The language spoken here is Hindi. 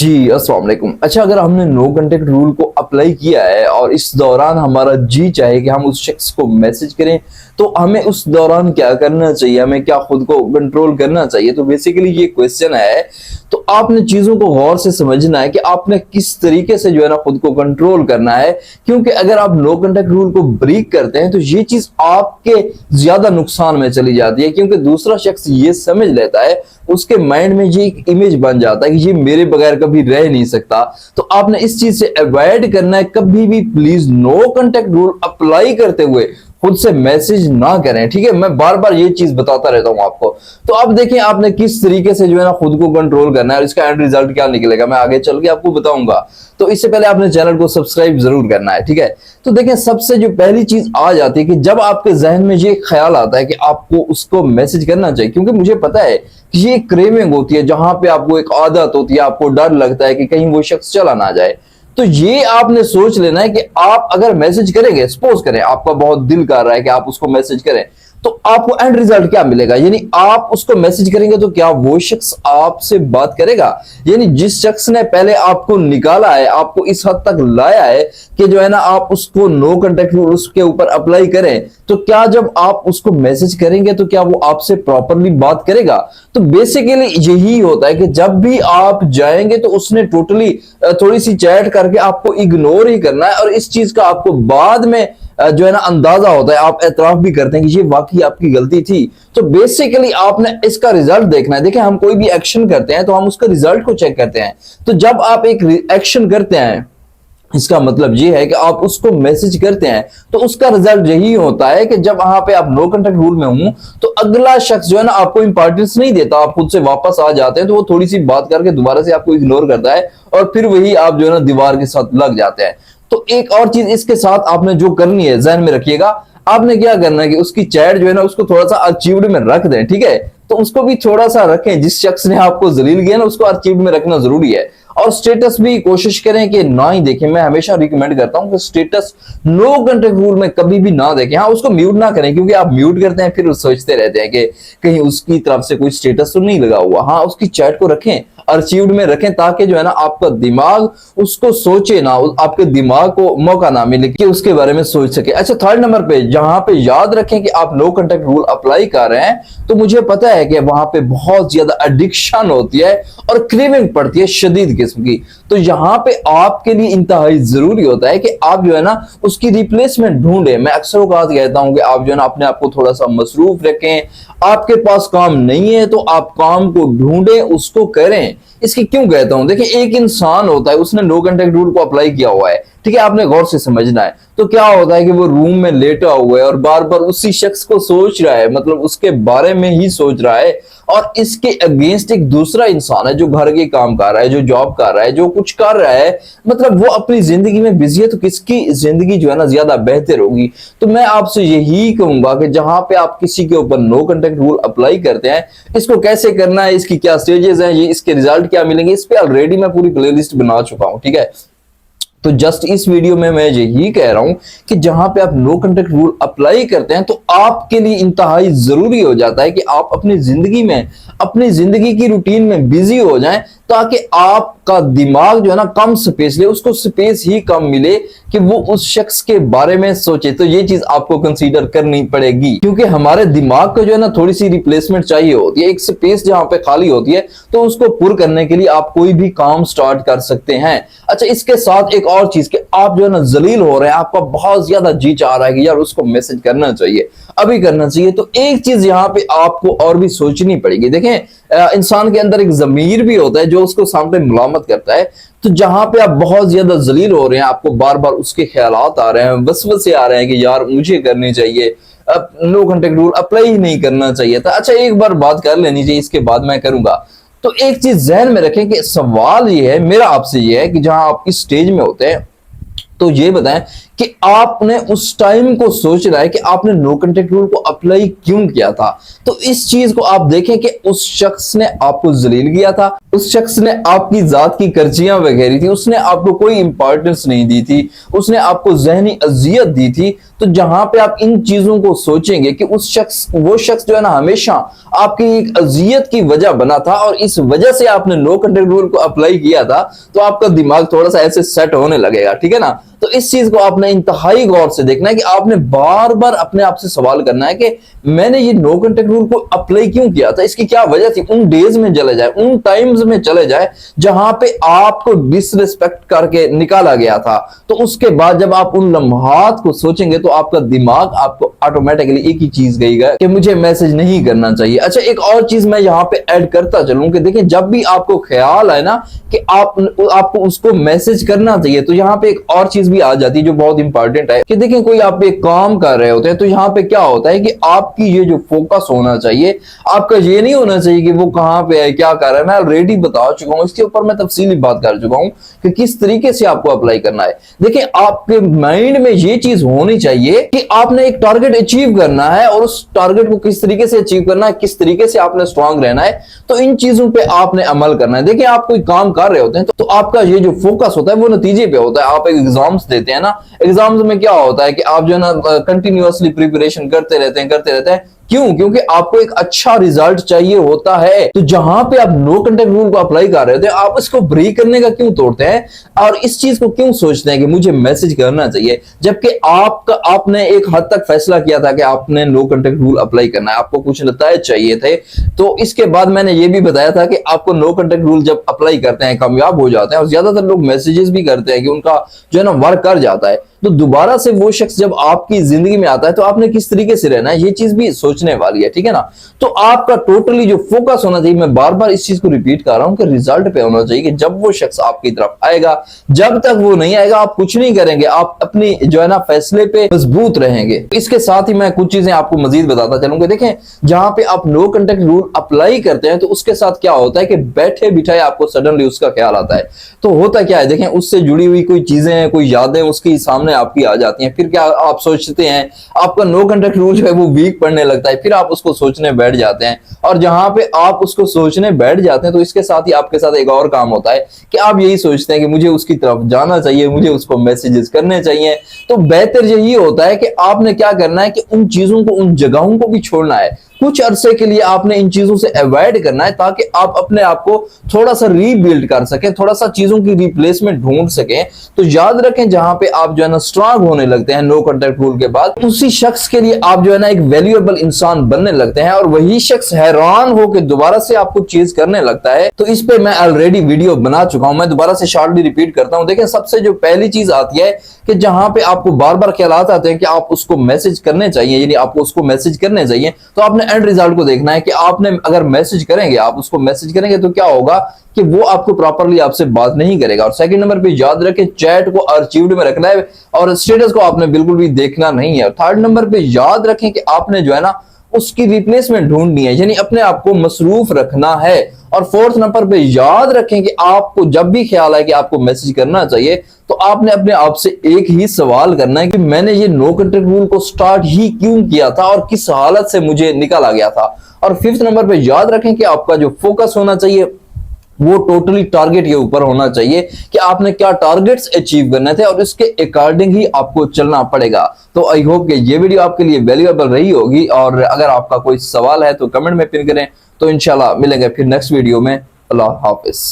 जी अस्सलाम वालेकुम। अच्छा, अगर हमने नो कांटेक्ट रूल को अप्लाई किया है और इस दौरान हमारा जी चाहे कि हम उस शख्स को मैसेज करें, तो हमें उस दौरान क्या करना चाहिए, हमें क्या खुद को कंट्रोल करना चाहिए। तो बेसिकली ये क्वेश्चन है, तो आपने चीजों को गौर से समझना है कि आपने किस तरीके से जो है ना खुद को कंट्रोल करना है। क्योंकि अगर आप नो कांटेक्ट रूल को ब्रेक करते हैं तो ये चीज आपके ज्यादा नुकसान में चली जाती है, क्योंकि दूसरा शख्स ये समझ लेता है, उसके माइंड में ये एक इमेज बन जाता है कि ये मेरे बगैर कभी रह नहीं सकता। तो आपने इस चीज से अवॉइड करना है, कभी भी please no contact rule apply करते हुए खुद से मैसेज ना करें। ठीक है, मैं बार बार ये चीज बताता रहता हूं आपको। तो अब देखिए आपने किस तरीके से जो है ना खुद को कंट्रोल करना है और इसका एंड रिजल्ट क्या निकलेगा मैं आगे चल के आपको बताऊंगा। तो इससे पहले आपने चैनल को सब्सक्राइब जरूर करना है। ठीक है, तो देखें सबसे जो पहली चीज आ जाती है कि जब आपके जहन में ये ख्याल आता है कि आपको उसको मैसेज करना चाहिए, क्योंकि मुझे पता है कि ये क्रेविंग होती है, जहां पे आपको एक आदत होती है, आपको डर लगता है कि कहीं वो शख्स चला ना जाए। तो ये आपने सोच लेना है कि आप अगर मैसेज करेंगे, सपोज करें आपका बहुत दिल कर रहा है कि आप उसको मैसेज करें, तो आपको एंड रिजल्ट क्या मिलेगा। यानी आप उसको मैसेज करेंगे तो क्या वो शख्स आपसे बात करेगा। यानी जिस शख्स ने पहले आपको निकाला है, आपको इस हद तक लाया है कि जो है ना आप उसको नो कांटेक्ट रूल उसके ऊपर अप्लाई करें, तो क्या जब आप उसको मैसेज करेंगे तो क्या वो आपसे प्रॉपरली बात करेगा। तो बेसिकली यही होता है कि जब भी आप जाएंगे तो उसने टोटली थोड़ी सी चैट करके आपको इग्नोर ही करना है, और इस चीज का आपको बाद में जो है ना अंदाजा होता है, आप एतराफ भी करते हैं कि ये वाकई आपकी गलती थी। तो बेसिकली आपने इसका रिजल्ट देखना है। देखिए हम कोई भी एक्शन करते हैं तो हम उसका रिजल्ट को चेक करते हैं। तो जब आप एक एक्शन करते हैं, इसका मतलब ये है कि आप उसको मैसेज करते हैं, तो उसका रिजल्ट यही होता है कि जब वहां पे आप नो कांटेक्ट रूल में हूं तो अगला शख्स जो है ना आपको इंपॉर्टेंस नहीं देता, आप खुद से वापस आ जाते हैं, तो वो थोड़ी सी बात करके दोबारा से आपको इग्नोर करता है और फिर वही आप जो है ना दीवार के साथ लग जाते हैं। तो एक और चीज इसके साथ आपने जो करनी है, ध्यान में रखिएगा, आपने क्या करना है कि उसकी चैट जो है ना उसको थोड़ा सा अचीव्ड में रख दें। ठीक है, तो उसको भी थोड़ा सा रखें, जिस शख्स ने आपको जलील किया ना उसको अचीव्ड में रखना जरूरी है। और स्टेटस भी कोशिश करें कि ना ही देखें। मैं हमेशा रिकमेंड करता हूं कि स्टेटस नो कांटेक्ट रूल में कभी भी ना देखें। हाँ, उसको म्यूट ना करें, क्योंकि आप म्यूट करते हैं फिर सोचते रहते हैं कि कहीं उसकी तरफ से कोई स्टेटस तो नहीं लगा हुआ। हाँ, उसकी चैट को रखें, अचीव्ड में रखें, ताकि जो है ना आपका दिमाग उसको सोचे ना, आपके दिमाग को मौका ना मिले कि उसके बारे में सोच सके। अच्छा, थर्ड नंबर पे जहां पे याद रखें कि आप नो कांटेक्ट रूल अप्लाई कर रहे हैं, तो मुझे पता है कि वहां पे बहुत ज्यादा एडिक्शन होती है और क्रेविंग पड़ती है शदीद किस्म की। तो यहां पे आपके लिए इंतहाई जरूरी होता है कि आप जो है ना उसकी रिप्लेसमेंट ढूंढें। मैं अक्सर बात कहता हूं कि आप जो है ना अपने आप को थोड़ा सा मसरूफ रखें। आपके पास काम नहीं है तो आप काम को ढूंढें, उसको करें। इसकी क्यों कहता हूं, देखिए एक इंसान होता है, उसने नो कांटेक्ट रूल को अप्लाई किया हुआ है। ठीक है, आपने गौर से समझना है। तो क्या होता है कि वो रूम में लेटा हुआ है और बार बार उसी शख्स को सोच रहा है, मतलब उसके बारे में ही सोच रहा है, और इसके अगेंस्ट एक दूसरा इंसान है जो घर के काम कर रहा है, जो जॉब कर रहा है, जो कुछ कर रहा है, मतलब वो अपनी जिंदगी में बिजी है। तो किसकी जिंदगी जो है ना ज्यादा बेहतर होगी। तो मैं आपसे यही कहूंगा कि जहां पे आप किसी के ऊपर नो कांटेक्ट रूल अप्लाई करते हैं, इसको कैसे करना है, इसकी क्या स्टेजेस हैं, ये इसके रिजल्ट क्या मिलेंगे, इस पे ऑलरेडी मैं पूरी प्लेलिस्ट बना चुका हूं। ठीक है, तो जस्ट इस वीडियो में मैं यही कह रहा हूं कि जहां पे आप नो कांटेक्ट रूल अप्लाई करते हैं, तो आपके लिए इंतहाई जरूरी हो जाता है कि आप अपनी जिंदगी में, अपनी जिंदगी की रूटीन में बिजी हो जाएं, ताकि आपका दिमाग जो है ना कम स्पेस ले, उसको स्पेस ही कम मिले कि वो उस शख्स के बारे में सोचे। तो ये चीज आपको कंसीडर करनी पड़ेगी, क्योंकि हमारे दिमाग को जो है ना थोड़ी सी रिप्लेसमेंट चाहिए होती है, एक स्पेस जहां पे खाली होती है, तो उसको पूर्ण करने के लिए आप कोई भी काम स्टार्ट कर सकते हैं। अच्छा, इसके साथ एक और चीज कि आप जो है ना जलील हो रहे हैं, आपका बहुत ज्यादा जी चाह रहा है कि यार उसको मैसेज करना चाहिए, अभी करना चाहिए, तो एक चीज यहां पे आपको और भी सोचनी पड़ेगी। देखें इंसान के अंदर एक जमीर भी होता है जो उसको सामने मुलामत करता है। तो जहां पे आप बहुत ज्यादा जलील हो रहे हैं, आपको बार बार उसके ख्यालात आ रहे हैं, वसवसे आ रहे हैं कि यार मुझे करनी चाहिए, अब नो कांटेक्ट रूल अप्लाई ही नहीं करना चाहिए था। अच्छा, एक बार बात कर लेनी चाहिए, इसके बाद मैं करूंगा। तो एक चीज जहन में रखें कि सवाल ये है मेरा आपसे, ये है कि जहां आप इस स्टेज में होते हैं, तो ये बताएं कि आपने उस टाइम को सोचना है कि आपने नो कांटेक्ट रूल को अप्लाई क्यों किया था। तो इस चीज को आप देखें कि उस शख्स ने आपको जलील किया था, उस शख्स ने आपकी जात की कर्जियां वगैरह थी, उसने आपको कोई इंपॉर्टेंस नहीं दी थी, उसने आपको जहनी अजियत दी थी। तो जहां पे आप इन चीजों को सोचेंगे कि वो शख्स जो है ना हमेशा आपकी एक अजियत की वजह बना था और इस वजह से आपने नो कांटेक्ट रूल को अप्लाई किया था, तो आपका दिमाग थोड़ा सा ऐसे सेट होने लगेगा, ठीक है ना। तो इस चीज को आपने इंतहाई गौर से देखना है कि आपने बार बार अपने आप से सवाल करना है कि मैंने ये नो कांटेक्ट रूल को अप्लाई क्यों किया था, इसकी क्या वजह थी। उन डेज में चले जाए, उन टाइम्स में चले जाए जहां पे आपको डिसरिस्पेक्ट करके निकाला गया था। तो उसके बाद जब आप उन लम्हात को सोचेंगे तो आपका दिमाग आपको ऑटोमेटिकली एक ही चीज कहेगा कि मुझे मैसेज नहीं करना चाहिए। अच्छा, एक और चीज मैं यहां पे ऐड करता चलूं कि देखिए, जब भी आपको ख्याल आए ना कि आपको उसको मैसेज करना चाहिए, तो यहां पे एक और चीज भी आ जाती है जो बहुत इंपॉर्टेंट है कि देखिए, कोई आप एक काम कर रहे होते हैं तो यहाँ पे क्या होता है कि आपकी ये जो फोकस होना चाहिए, आपका ये नहीं होना चाहिए कि वो कहाँ पे है, क्या कर रहा है। मैं ऑलरेडी बता चुका हूं, इसके ऊपर मैं तफसीली बात कर चुका हूं कि किस तरीके से आपको अप्लाई करना है। देखिए, आपके माइंड में ये चीज होनी चाहिए कि आपने एक टारगेट अचीव करना है और उस टारगेट को किस तरीके से अचीव करना है, किस तरीके से आपने स्ट्रांग रहना है, तो इन चीजों पे आपने अमल करना है। देखिए, आप कोई काम कर रहे होते हैं तो आपका ये जो फोकस होता है वो नतीजे पे होता है। आप एक एग्जाम्स देते हैं ना, एग्जाम्स में क्या होता है कि आप जो है ना कंटिन्यूअसली प्रिपरेशन करते रहते हैं। क्यों? क्योंकि आपको एक अच्छा रिजल्ट चाहिए होता है। तो जहां पे आप नो कांटेक्ट रूल को अप्लाई कर रहे थे, आप इसको ब्रेक करने का क्यों तोड़ते हैं और इस चीज को क्यों सोचते हैं कि मुझे मैसेज करना चाहिए, जबकि आपने एक हद तक फैसला किया था कि आपने नो कांटेक्ट रूल अप्लाई करना है, आपको कुछ नतीजे चाहिए थे। तो इसके बाद मैंने ये भी बताया था कि आपको नो कांटेक्ट रूल जब अप्लाई करते हैं, कामयाब हो जाते हैं और ज्यादातर लोग मैसेजेस भी करते हैं कि उनका जो है ना वर्क कर जाता है, तो दोबारा से वो शख्स जब आपकी जिंदगी में आता है तो आपने किस तरीके से रहना है, ये चीज भी सोचने वाली है, ठीक है ना। तो आपका टोटली जो फोकस होना चाहिए, मैं बार बार इस चीज को रिपीट कर रहा हूं कि रिजल्ट पे होना चाहिए कि जब वो शख्स आपकी तरफ आएगा, जब तक वो नहीं आएगा आप कुछ नहीं करेंगे, आप अपनी जो है ना फैसले पे मजबूत रहेंगे। इसके साथ ही मैं कुछ चीजें आपको मजीद बताता चलूंगा। देखें, जहां पे आप नो कांटेक्ट रूल अप्लाई करते हैं तो उसके साथ क्या होता है कि बैठे बिठाए आपको सडनली उसका ख्याल आता है। तो होता क्या है, देखें, उससे जुड़ी हुई कोई चीजें हैं, कोई यादें उसके सामने आपकी आ जाती हैं। फिर क्या आप सोचते हैं, आपका नो कांटेक्ट रूल जो है वो वीक पड़ने लगता है, फिर आप उसको सोचने बैठ जाते हैं। और जहां पे आप उसको सोचने बैठ जाते हैं तो इसके साथ ही आपके साथ एक और काम होता है कि आप यही सोचते हैं कि मुझे उसकी तरफ जाना चाहिए, मुझे उसको मैसेजेस करने चाहिए। तो बेहतर यही होता है कि आपने क्या करना है कि उन चीजों को, उन जगहों को भी छोड़ना है। कुछ अरसे के लिए आपने इन चीजों से अवॉइड करना है ताकि आप अपने आप को थोड़ा सा रीबिल्ड कर सकें, थोड़ा सा चीजों की रिप्लेसमेंट ढूंढ सकें। तो याद रखें, जहां पे आप जो है ना स्ट्रांग होने लगते हैं नो कांटेक्ट रूल के बाद, उसी शख्स के लिए आप जो है ना एक वैल्यूएबल इंसान बनने लगते हैं और वही शख्स हैरान होकर दोबारा से आपको चीज करने लगता है। तो इस पे मैं ऑलरेडी वीडियो बना चुका हूं, मैं दोबारा से शॉर्टली रिपीट करता हूं। देखें, सबसे जो पहली चीज आती है कि जहां पे आपको बार बार ख्यालात आते हैं कि आप उसको मैसेज करने चाहिए, यानी आपको उसको मैसेज करने चाहिए, तो आपने एंड रिजल्ट को देखना है कि आपने अगर मैसेज करेंगे, आप उसको मैसेज करेंगे तो क्या होगा कि वो आपको प्रॉपर्ली आपसे बात नहीं करेगा। और सेकंड नंबर पे याद रखें, चैट को आर्चीव्ड में रखना है और स्टेटस को आपने बिल्कुल भी देखना नहीं है। थर्ड नंबर पे याद रखें कि आपने जो है ना उसकी रिप्लेसमेंट ढूंढनी है, यानी अपने आप को मसरूफ रखना है। और फोर्थ नंबर पे याद रखें कि आपको जब भी ख्याल आए कि आपको मैसेज करना चाहिए तो आपने अपने आप से एक ही सवाल करना है कि मैंने ये नो कांटेक्ट रूल को स्टार्ट ही क्यों किया था और किस हालत से मुझे निकाला गया था। और फिफ्थ नंबर पे याद रखें कि आपका जो फोकस होना चाहिए वो टोटली टारगेट के ऊपर होना चाहिए कि आपने क्या टारगेट्स अचीव करने थे और इसके अकॉर्डिंग ही आपको चलना पड़ेगा। तो आई होप कि ये वीडियो आपके लिए वैल्यूएबल रही होगी और अगर आपका कोई सवाल है तो कमेंट में पिन करें। तो इंशाल्लाह मिलेंगे फिर नेक्स्ट वीडियो में। अल्लाह हाफिज।